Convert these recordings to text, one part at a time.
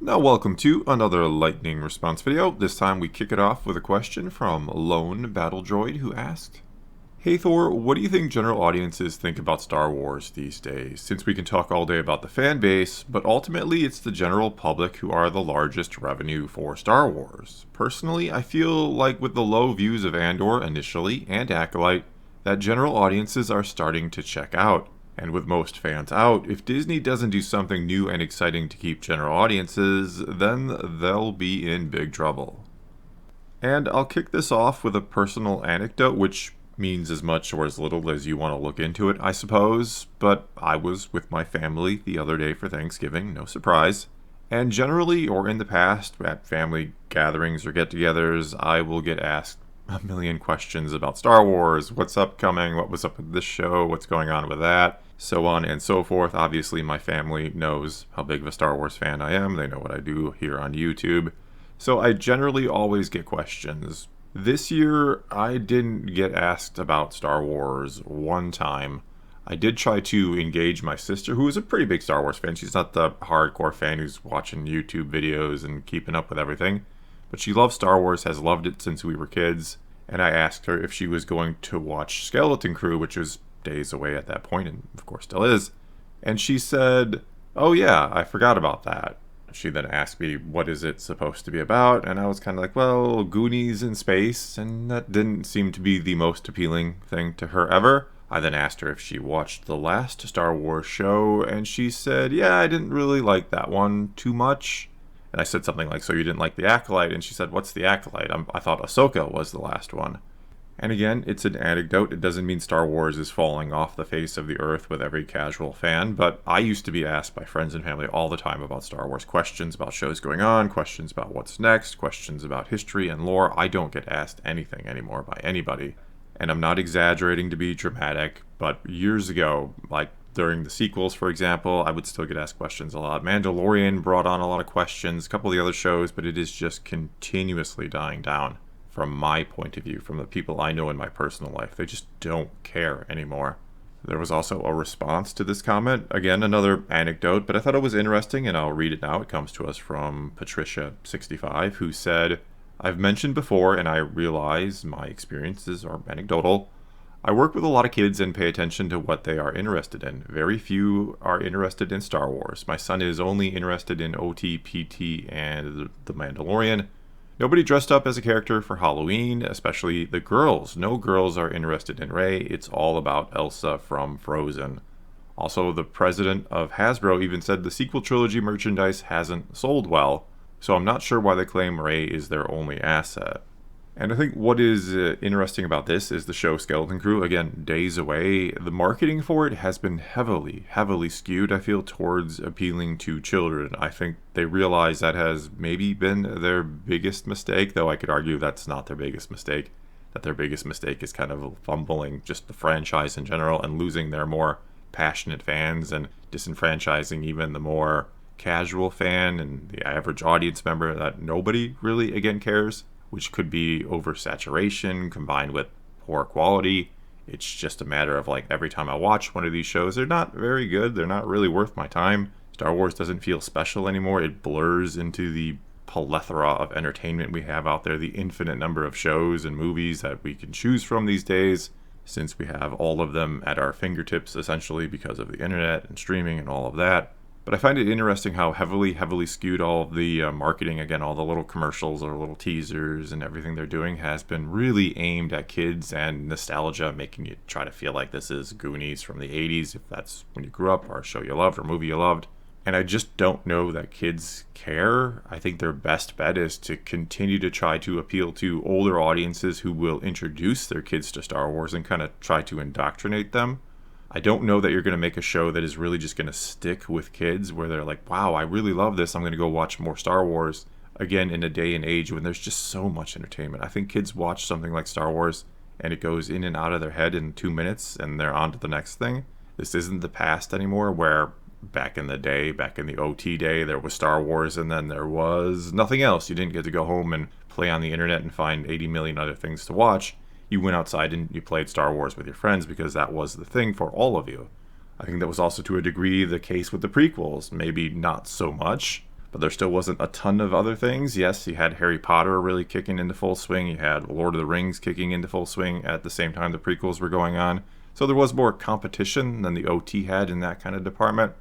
Now welcome to another lightning response video. This time we kick it off with a question from Lone Battle Droid, who asked, "Hey Thor, what do you think general audiences think about Star Wars these days? Since we can talk all day about the fan base, but ultimately it's the general public who are the largest revenue for Star Wars. Personally, I feel like with the low views of Andor initially and Acolyte, that general audiences are starting to check out. And with most fans out, if Disney doesn't do something new and exciting to keep general audiences, then they'll be in big trouble." And I'll kick this off with a personal anecdote, which means as much or as little as you want to look into it, I suppose. But I was with my family the other day for Thanksgiving, no surprise. And generally, or in the past, at family gatherings or get-togethers, I will get asked a million questions about Star Wars, what's upcoming, what was up with this show, what's going on with that, so on and so forth. Obviously, my family knows how big of a Star Wars fan I am. They know what I do here on YouTube. So I generally always get questions. This year, I didn't get asked about Star Wars one time. I did try to engage my sister, who is a pretty big Star Wars fan. She's not the hardcore fan who's watching YouTube videos and keeping up with everything. But she loves Star Wars, has loved it since we were kids, and I asked her if she was going to watch Skeleton Crew, which was days away at that point, and of course still is. And she said, "Oh yeah, I forgot about that." She then asked me, "What is it supposed to be about?" And I was kind of like, well, Goonies in space, and that didn't seem to be the most appealing thing to her ever. I then asked her if she watched the last Star Wars show, and she said, "Yeah, I didn't really like that one too much." And I said something like, "So you didn't like The Acolyte?" And she said, "What's The Acolyte? I thought Ahsoka was the last one." And again, it's an anecdote. It doesn't mean Star Wars is falling off the face of the earth with every casual fan, but I used to be asked by friends and family all the time about Star Wars, questions about shows going on, questions about what's next, questions about history and lore. I don't get asked anything anymore by anybody. And I'm not exaggerating to be dramatic, but years ago, like during the sequels, for example, I would still get asked questions a lot. Mandalorian brought on a lot of questions, a couple of the other shows, but it is just continuously dying down from my point of view, from the people I know in my personal life. They just don't care anymore. There was also a response to this comment. Again, another anecdote, but I thought it was interesting, and I'll read it now. It comes to us from Patricia65, who said, "I've mentioned before, and I realize my experiences are anecdotal. I work with a lot of kids and pay attention to what they are interested in. Very few are interested in Star Wars. My son is only interested in OT, PT, and The Mandalorian. Nobody dressed up as a character for Halloween, especially the girls. No girls are interested in Rey. It's all about Elsa from Frozen. Also, the president of Hasbro even said the sequel trilogy merchandise hasn't sold well, so I'm not sure why they claim Rey is their only asset." And I think what is interesting about this is the show Skeleton Crew, again, days away. The marketing for it has been heavily skewed, I feel, towards appealing to children. I think they realize that has maybe been their biggest mistake, though I could argue that's not their biggest mistake. That their biggest mistake is kind of fumbling just the franchise in general and losing their more passionate fans and disenfranchising even the more casual fan and the average audience member that nobody really, again, cares, which could be oversaturation combined with poor quality. It's just a matter of like every time I watch one of these shows, they're not very good. They're not really worth my time. Star Wars doesn't feel special anymore. It blurs into the plethora of entertainment we have out there, the infinite number of shows and movies that we can choose from these days, since we have all of them at our fingertips essentially because of the internet and streaming and all of that. But I find it interesting how heavily skewed all of the marketing, again, all the little commercials or little teasers and everything they're doing has been really aimed at kids and nostalgia, making you try to feel like this is Goonies from the 80s, if that's when you grew up, or a show you loved or movie you loved. And I just don't know that kids care. I think their best bet is to continue to try to appeal to older audiences who will introduce their kids to Star Wars and kind of try to indoctrinate them. I don't know that you're going to make a show that is really just going to stick with kids where they're like, wow, I really love this. I'm going to go watch more Star Wars. Again, in a day and age when there's just so much entertainment. I think kids watch something like Star Wars and it goes in and out of their head in 2 minutes and they're on to the next thing. This isn't the past anymore where back in the day, back in the OT day, there was Star Wars and then there was nothing else. You didn't get to go home and play on the internet and find 80 million other things to watch. You went outside and you played Star Wars with your friends because that was the thing for all of you. I think that was also to a degree the case with the prequels. Maybe not so much, but there still wasn't a ton of other things. Yes, you had Harry Potter really kicking into full swing. You had Lord of the Rings kicking into full swing at the same time the prequels were going on. So there was more competition than the OT had in that kind of department,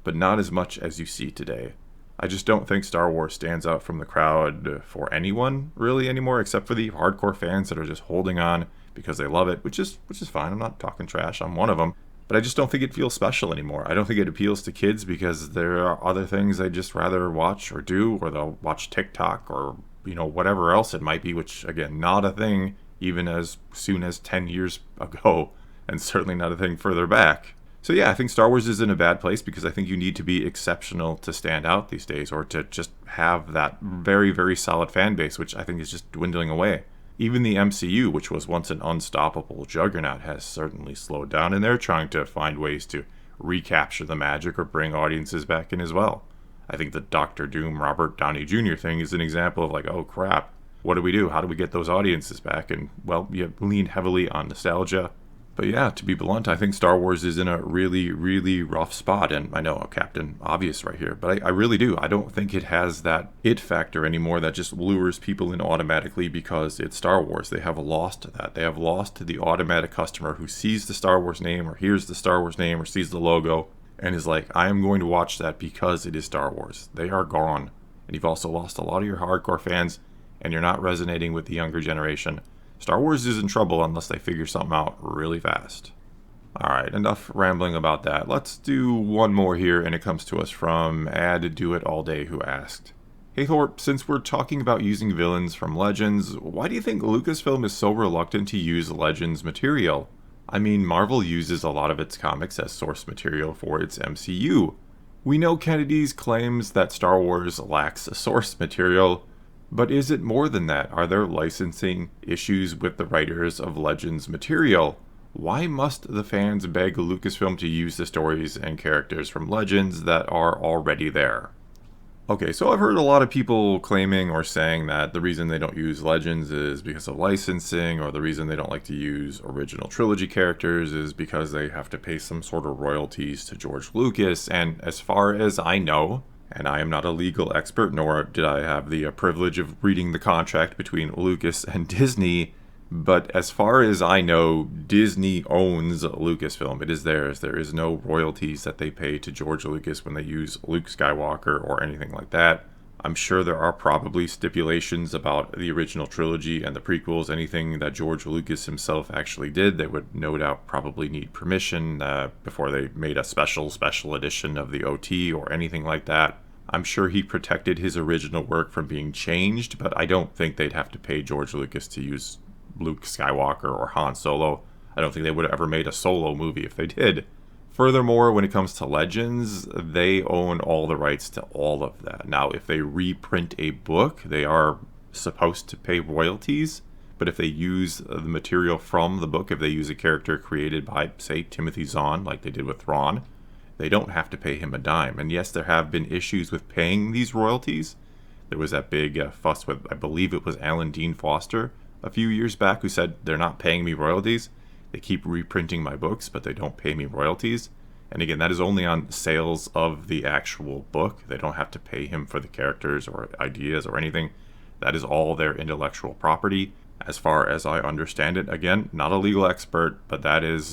but not as much as you see today. I just don't think Star Wars stands out from the crowd for anyone really anymore, except for the hardcore fans that are just holding on because they love it, which is fine. I'm not talking trash. I'm one of them. But I just don't think it feels special anymore. I don't think it appeals to kids because there are other things they'd just rather watch or do, or they'll watch TikTok or, whatever else it might be, which, again, not a thing even as soon as 10 years ago, and certainly not a thing further back. So yeah, I think Star Wars is in a bad place because I think you need to be exceptional to stand out these days, or to just have that very, very solid fan base, which I think is just dwindling away. Even the MCU, which was once an unstoppable juggernaut, has certainly slowed down, and they're trying to find ways to recapture the magic or bring audiences back in as well. I think the Doctor Doom Robert Downey Jr. thing is an example of like, oh crap, what do we do? How do we get those audiences back? And well, you lean heavily on nostalgia. But yeah, to be blunt, I think Star Wars is in a really, really rough spot. And I know Captain Obvious right here, but I really do. I don't think it has that it factor anymore that just lures people in automatically because it's Star Wars. They have lost that. They have lost the automatic customer who sees the Star Wars name or hears the Star Wars name or sees the logo and is like, I am going to watch that because it is Star Wars. They are gone. And you've also lost a lot of your hardcore fans, and you're not resonating with the younger generation. Star Wars is in trouble unless they figure something out really fast. Alright, enough rambling about that. Let's do one more here, and it comes to us from Do It All Day, who asked, Hey Thor, since we're talking about using villains from Legends, why do you think Lucasfilm is so reluctant to use Legends material? I mean, Marvel uses a lot of its comics as source material for its MCU. We know Kennedy's claims that Star Wars lacks source material, but is it more than that? Are there licensing issues with the writers of Legends material? Why must the fans beg Lucasfilm to use the stories and characters from Legends that are already there? Okay, so I've heard a lot of people claiming or saying that the reason they don't use Legends is because of licensing, or the reason they don't like to use original trilogy characters is because they have to pay some sort of royalties to George Lucas. And as far as I know, and I am not a legal expert, nor did I have the privilege of reading the contract between Lucas and Disney, but as far as I know, Disney owns Lucasfilm. It is theirs. There is no royalties that they pay to George Lucas when they use Luke Skywalker or anything like that. I'm sure there are probably stipulations about the original trilogy and the prequels. Anything that George Lucas himself actually did, they would no doubt probably need permission before they made a special edition of the OT or anything like that. I'm sure he protected his original work from being changed, but I don't think they'd have to pay George Lucas to use Luke Skywalker or Han Solo. I don't think they would have ever made a Solo movie if they did. Furthermore, when it comes to Legends, they own all the rights to all of that. Now, if they reprint a book, they are supposed to pay royalties, but if they use the material from the book, if they use a character created by, say, Timothy Zahn, like they did with Thrawn, they don't have to pay him a dime. And yes, there have been issues with paying these royalties. There was that big fuss with, I believe it was Alan Dean Foster, a few years back, who said, they're not paying me royalties. They keep reprinting my books, but they don't pay me royalties. And again, that is only on sales of the actual book. They don't have to pay him for the characters or ideas or anything. That is all their intellectual property. As far as I understand it, again, not a legal expert, but that is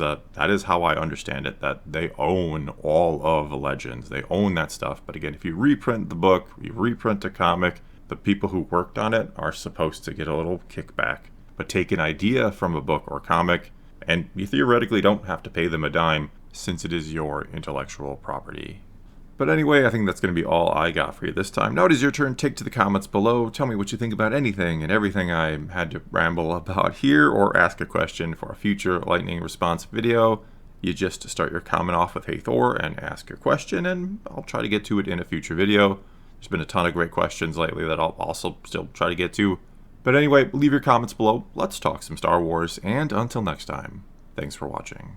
how I understand it, that they own all of Legends. They own that stuff. But again, if you reprint the book, you reprint a comic, the people who worked on it are supposed to get a little kickback. But take an idea from a book or comic, and you theoretically don't have to pay them a dime, since it is your intellectual property. But anyway, I think that's going to be all I got for you this time. Now it is your turn. Take to the comments below. Tell me what you think about anything and everything I had to ramble about here, or ask a question for a future lightning response video. You just start your comment off with Hey Thor and ask your question, and I'll try to get to it in a future video. There's been a ton of great questions lately that I'll also still try to get to. But anyway, leave your comments below. Let's talk some Star Wars, and until next time, thanks for watching.